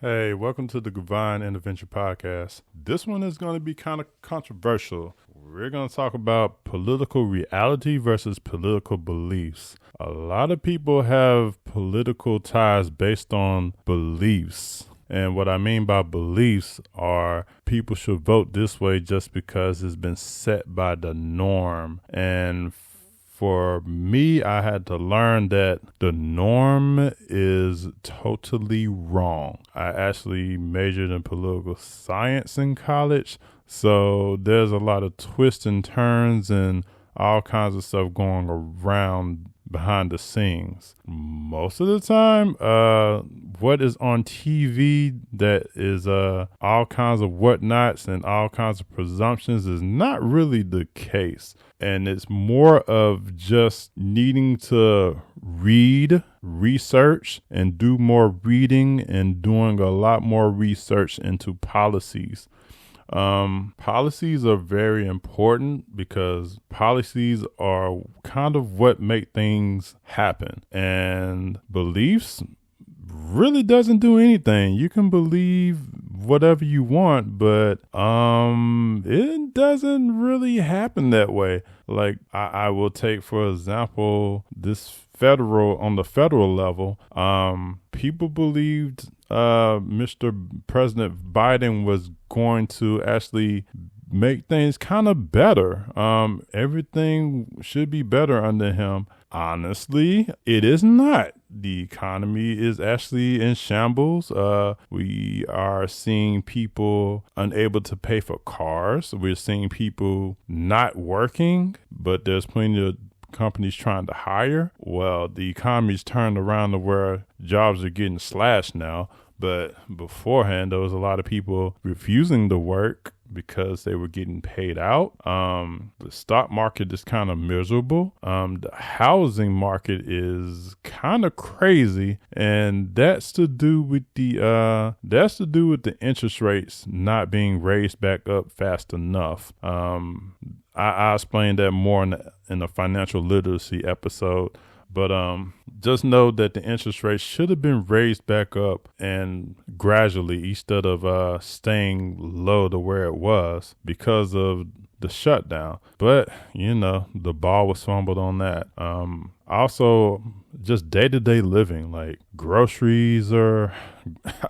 Hey, welcome to the Divine Intervention Podcast. This one is going to be kind of controversial. We're going to talk about political reality versus political beliefs. A lot of people have political ties based on beliefs. And what I mean by beliefs are people should vote this way just because it's been set by the norm. And for me, I had to learn that the norm is totally wrong. I actually majored in political science in college, so there's a lot of twists and turns and all kinds of stuff going around behind the scenes. Most of the time, what is on TV that is all kinds of whatnots and all kinds of presumptions is not really the case. And it's more of just needing to read, research, and do more reading and doing a lot more research into policies. Policies are very important because policies are kind of what make things happen, and beliefs really doesn't do anything. You can believe whatever you want, but it doesn't really happen that way. Like I will take, for example, on the federal level, people believed Mr. President Biden was going to actually make things kind of better. Everything should be better under him. Honestly, it is not. The economy is actually in shambles. We are seeing people unable to pay for cars. We're seeing people not working, but there's plenty of companies trying to hire. Well, the economy's turned around to where jobs are getting slashed now. But beforehand, there was a lot of people refusing to work because they were getting paid out. The stock market is kind of miserable. The housing market is kind of crazy, and that's to do with the interest rates not being raised back up fast enough. I explained that more in the financial literacy episode. But just know that the interest rate should have been raised back up and gradually instead of staying low to where it was because of the shutdown. But, the ball was fumbled on that. Also, just day-to-day living, like groceries are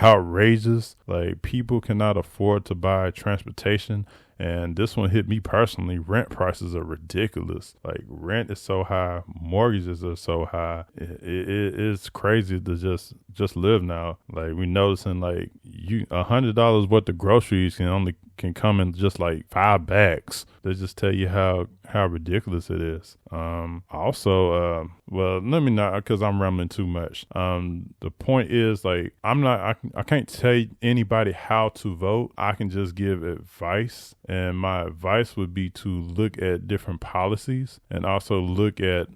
outrageous. Like people cannot afford to buy transportation. And this one hit me personally. Rent prices are ridiculous. Like rent is so high, mortgages are so high. It's crazy to just live now. Like we noticing like $100 worth of groceries can come in just like 5 bags. They just tell you how ridiculous it is. Also, well, let me not, because I'm rambling too much. The point is like I can't tell anybody how to vote. I can just give advice. And my advice would be to look at different policies and also look at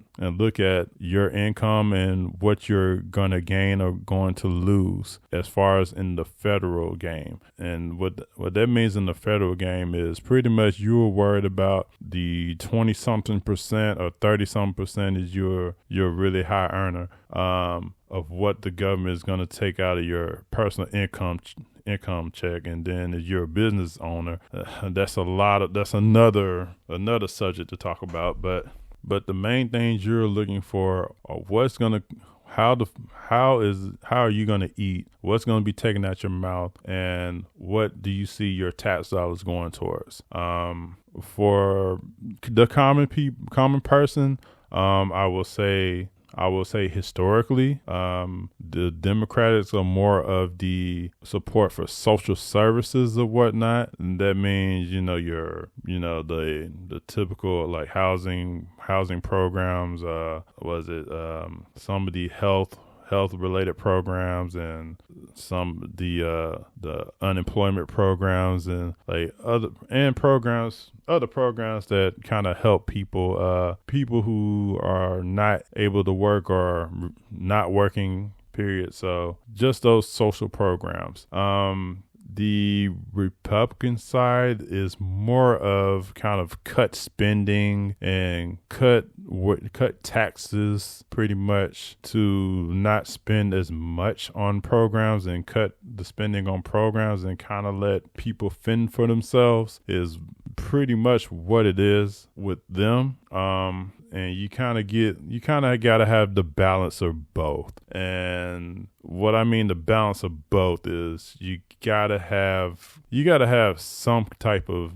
your income and what you're going to gain or going to lose as far as in the federal game. And what that means in the federal game is pretty much you're worried about the 20-something% or 30-something% is your really high earner of what the government is going to take out of your personal income check. And then if you're a business owner, that's another subject to talk about. But the main things you're looking for are how are you going to eat? What's going to be taken out your mouth? And what do you see your tax dollars going towards? For the common person, I will say historically, the Democrats are more of the support for social services or whatnot. And that means, the typical like housing programs, some of the health related programs and some of the unemployment programs and like other programs that kind of help people who are not able to work or not working, period. So just those social programs. The Republican side is more of kind of cut spending and cut taxes pretty much to not spend as much on programs and cut the spending on programs and kind of let people fend for themselves is pretty much what it is with them. And you kind of got to have the balance of both. And what I mean the balance of both is you got to have some type of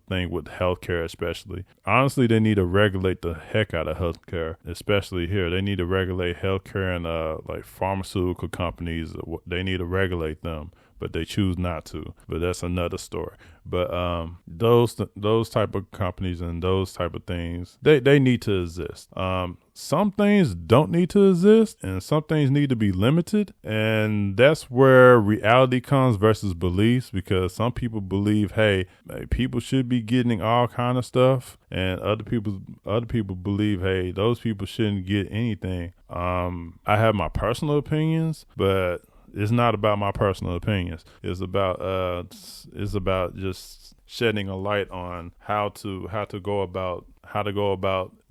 thing with healthcare, especially. Honestly, they need to regulate the heck out of healthcare, especially here. They need to regulate healthcare and like pharmaceutical companies. They need to regulate them, but they choose not to. But that's another story. But those type of companies and those type of things, they need to exist. Some things don't need to exist, and some things need to be limited, and that's where reality comes versus beliefs. Because some people believe, hey, people should be getting all kind of stuff, and other people believe, hey, those people shouldn't get anything. I have my personal opinions, but it's not about my personal opinions. It's about just shedding a light on how to go about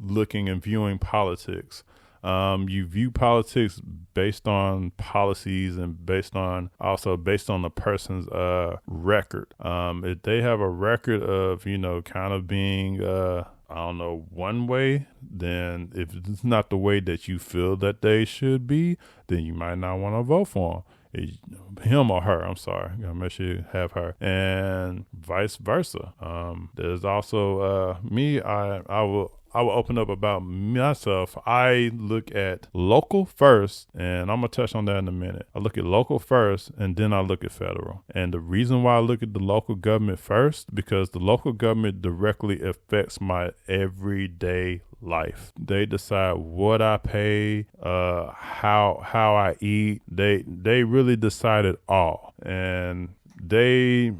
looking and viewing politics. You view politics based on policies and based on the person's record. If they have a record of kind of being one way, then if it's not the way that you feel that they should be, then you might not want to vote for him or her. I'm sorry, gotta make sure you have her, and vice versa. There's also me. I will open up about myself. I look at local first, and I'm going to touch on that in a minute. I look at local first, and then I look at federal. And the reason why I look at the local government first, because the local government directly affects my everyday life. They decide what I pay, how I eat. They really decide it all. And they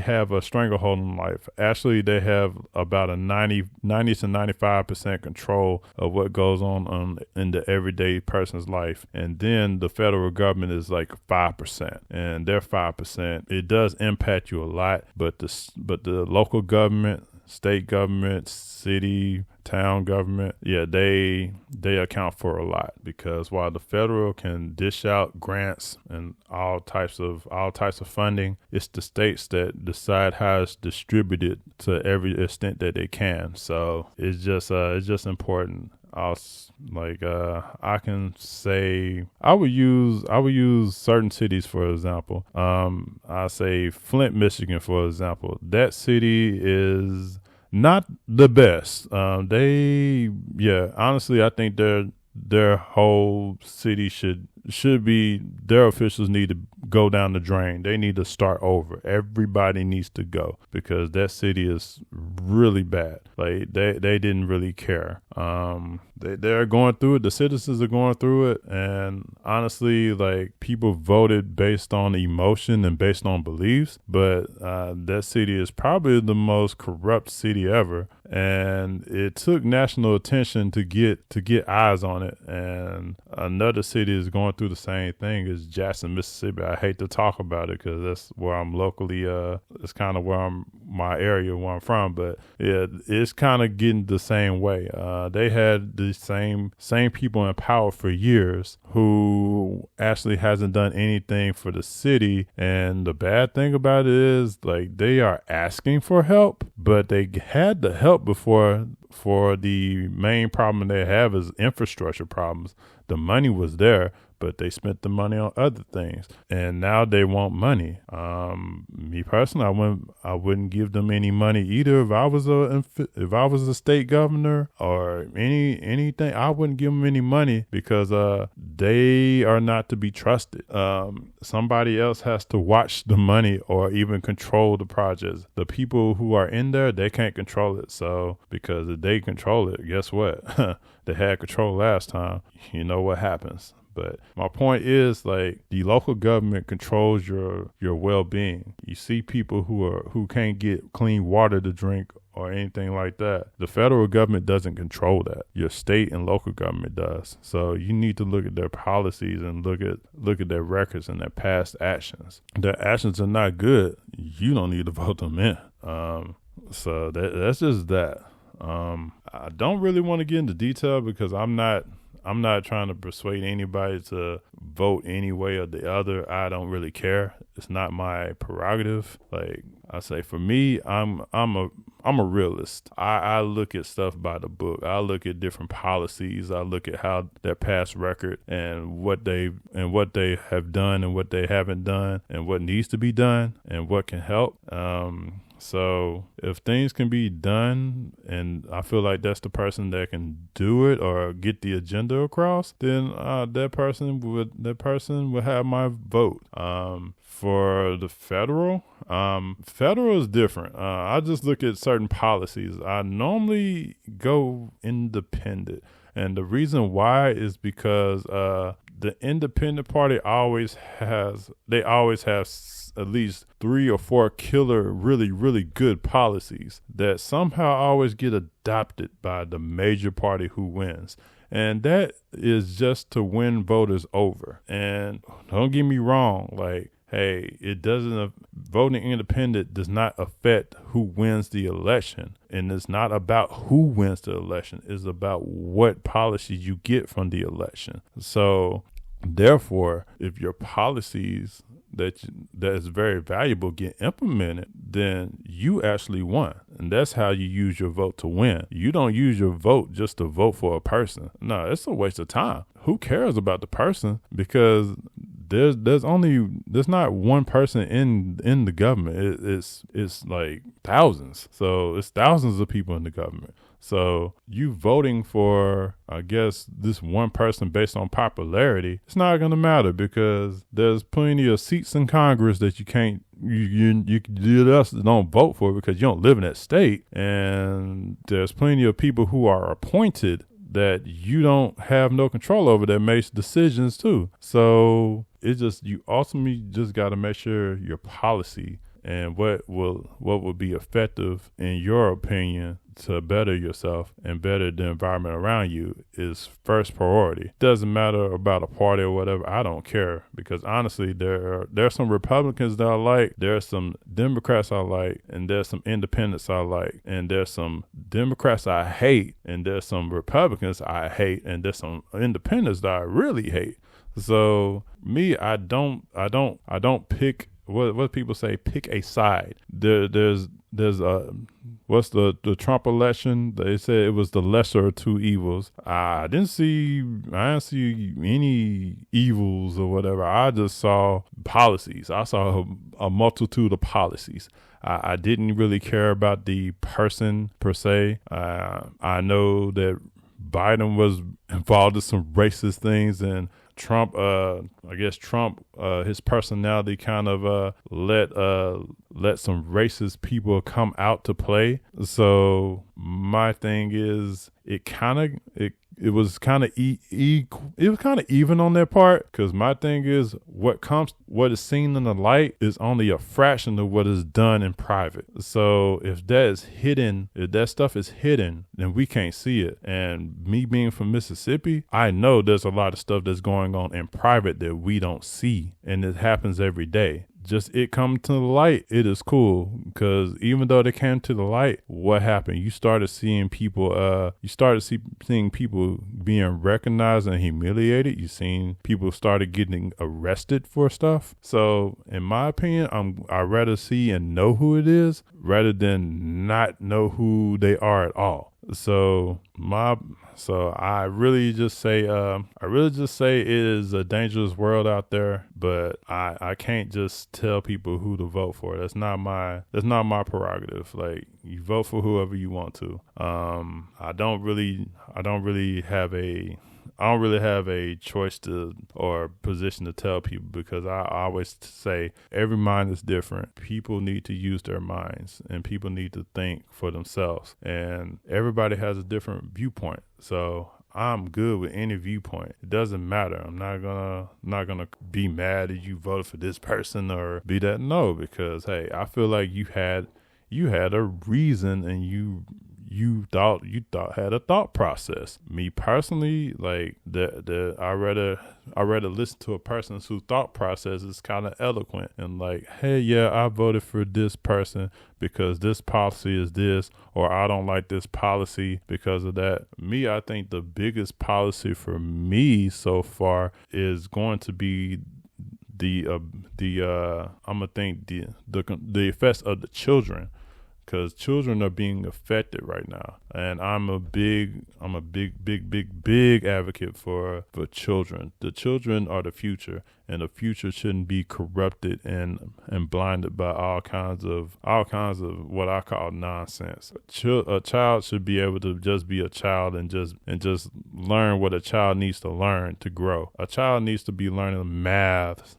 have a stranglehold on life. Actually, they have about a 90 to 95% control of what goes on in the everyday person's life. And then the federal government is like 5%, and their 5%, it does impact you a lot. But the local government, state government, city, town government, yeah, they account for a lot, because while the federal can dish out grants and all types of funding, it's the states that decide how it's distributed to every extent that they can. So it's just important. I can say I would use certain cities for example. I say Flint, Michigan, for example. That city is not the best. Honestly, I think their whole city should be, their officials need to go down the drain. They need to start over. Everybody needs to go, because that city is really bad. Like they didn't really care. They're going through it. The citizens are going through it. And honestly, like, people voted based on emotion and based on beliefs, but that city is probably the most corrupt city ever. And it took national attention to get eyes on it. And another city is going through the same thing as Jackson, Mississippi. I hate to talk about it because that's where I'm locally. It's kind of my area where I'm from. But yeah, it's kind of getting the same way. They had the same people in power for years who actually hasn't done anything for the city. And the bad thing about it is, like, they are asking for help, but they had the help before. For the main problem they have is infrastructure problems. The money was there, but they spent the money on other things, and now they want money. Me personally, I wouldn't give them any money either. If I was a state governor or anything, I wouldn't give them any money, because they are not to be trusted. Somebody else has to watch the money or even control the projects. The people who are in there, they can't control it. So, because if they control it, guess what? They had control last time. You know what happens. But my point is, like, the local government controls your well-being. You see people who can't get clean water to drink or anything like that. The federal government doesn't control that. Your state and local government does. So you need to look at their policies and look at their records and their past actions. Their actions are not good. You don't need to vote them in. So that's just that. I don't really want to get into detail because I'm not trying to persuade anybody to vote any way or the other. I don't really care. It's not my prerogative. Like I say, for me, I'm a realist. I look at stuff by the book. I look at different policies. I look at how their past record and what they have done and what they haven't done and what needs to be done and what can help. So if things can be done and I feel like that's the person that can do it or get the agenda across, then that person would have my vote. For the federal is different. I just look at certain policies. I normally go independent. And the reason why is because the independent party always has at least 3 or 4 killer, really, really good policies that somehow always get adopted by the major party who wins. And that is just to win voters over. And don't get me wrong, like, hey, voting independent does not affect who wins the election. And it's not about who wins the election. It's about what policies you get from the election. So therefore, if your policies that is very valuable get implemented, then you actually won. And that's how you use your vote to win. You don't use your vote just to vote for a person. No, it's a waste of time. Who cares about the person? Because there's not one person in the government. It's like thousands. So it's thousands of people in the government. So you voting for, I guess, this one person based on popularity, it's not going to matter because there's plenty of seats in Congress that you just don't vote for because you don't live in that state. And there's plenty of people who are appointed that you don't have no control over that makes decisions too. So you ultimately just got to make sure your policy and what will be effective in your opinion to better yourself and better the environment around you is first priority. Doesn't matter about a party or whatever. I don't care because honestly, there's some Republicans that I like, there's some Democrats I like, and there's some independents I like, and there's some Democrats I hate, and there's some Republicans I hate, and there's some independents that I really hate. So me, I don't pick what people say, pick a side. There's what's the Trump election? They said it was the lesser of two evils. I didn't see any evils or whatever. I just saw policies. I saw a multitude of policies. I didn't really care about the person per se. I know that Biden was involved in some racist things, and Trump, his personality kind of let some racist people come out to play. So my thing is, it was kind of even on their part, because my thing is what is seen in the light is only a fraction of what is done in private. So if that stuff is hidden, then we can't see it. And me being from Mississippi, I know there's a lot of stuff that's going on in private that we don't see, and it happens every day. Just it come to the light, it is cool, because even though they came to the light, what happened? You started seeing people. Seeing people being recognized and humiliated. You seen people started getting arrested for stuff. So, in my opinion, I'd rather see and know who it is rather than not know who they are at all. So I really just say it is a dangerous world out there, but I can't just tell people who to vote for. That's not my prerogative. Like, you vote for whoever you want to. I don't really have a choice to or position to tell people, because I always say every mind is different. People need to use their minds, and people need to think for themselves, and everybody has a different viewpoint. So I'm good with any viewpoint. It doesn't matter. I'm not gonna be mad that you voted for this person or be that. No, because hey, I feel like you had a reason, and you thought had a thought process. Me personally, like I rather listen to a person whose thought process is kind of eloquent and like, hey, yeah, I voted for this person because this policy is this, or I don't like this policy because of that. Me, I think the biggest policy for me so far is going to be the effects of the children, because children are being affected right now, and I'm a big advocate for children. The children are the future, and the future shouldn't be corrupted and blinded by all kinds of what I call nonsense. A child should be able to just be a child and just learn what a child needs to learn to grow. A child needs to be learning math,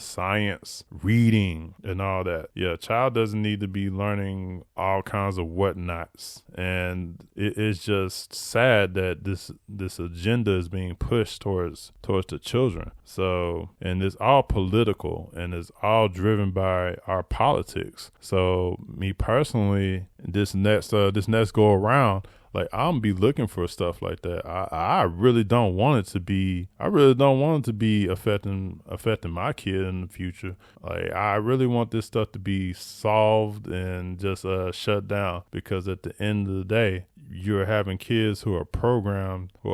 science, reading, and all that. Yeah, a child doesn't need to be learning all kinds of whatnots. And it is just sad that this agenda is being pushed towards the children. So, and it's all political, and it's all driven by our politics. So me personally, this next go around, like, I'm be looking for stuff like that. I really don't want it to be. Affecting my kid in the future. Like, I really want this stuff to be solved and just shut down, because at the end of the day, you're having kids who are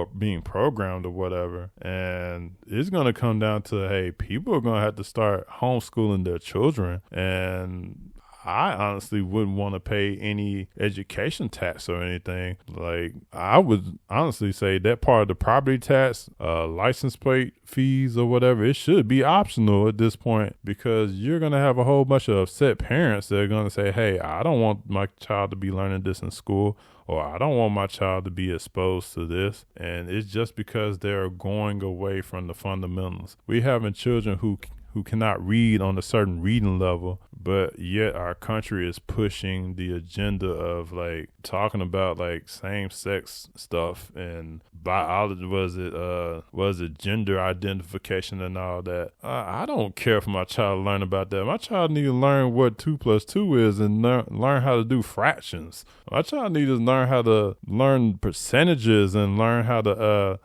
being programmed or whatever, and it's gonna come down to, hey, people are gonna have to start homeschooling their children, and I honestly wouldn't want to pay any education tax or anything. Like, I would honestly say that part of the property tax, license plate fees or whatever, it should be optional at this point, because you're going to have a whole bunch of upset parents that are going to say, hey, I don't want my child to be learning this in school, or I don't want my child to be exposed to this. And it's just because they're going away from the fundamentals. We having children who cannot read on a certain reading level, but yet our country is pushing the agenda of like talking about like same-sex stuff and biology, was it gender identification and all that. I don't care for my child to learn about that. My child need to learn what 2 + 2 is and learn how to do fractions. My child need to learn how to learn percentages and learn how to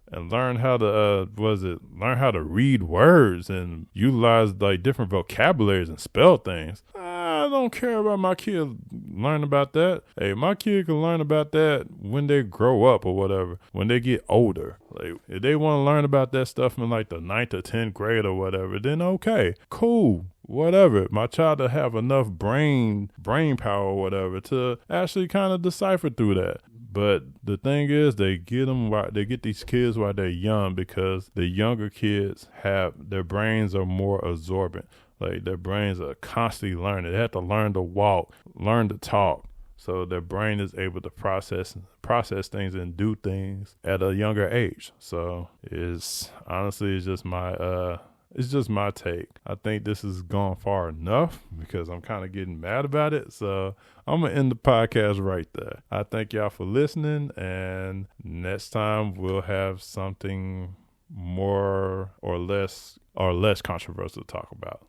read words and utilize like different vocabularies and spell things. I don't care about my kid learning about that. Hey, my kid can learn about that when they grow up or whatever, when they get older. Like, if they want to learn about that stuff in like the 9th or 10th grade or whatever, then okay, cool. Whatever. My child to have enough brain power or whatever to actually kind of decipher through that. But the thing is, they get these kids while they're young, because the younger kids their brains are more absorbent. Like, their brains are constantly learning. They have to learn to walk, learn to talk. So their brain is able to process things and do things at a younger age. So it's just my take. I think this has gone far enough, because I'm kind of getting mad about it. So I'm going to end the podcast right there. I thank y'all for listening, and next time we'll have something more or less controversial to talk about.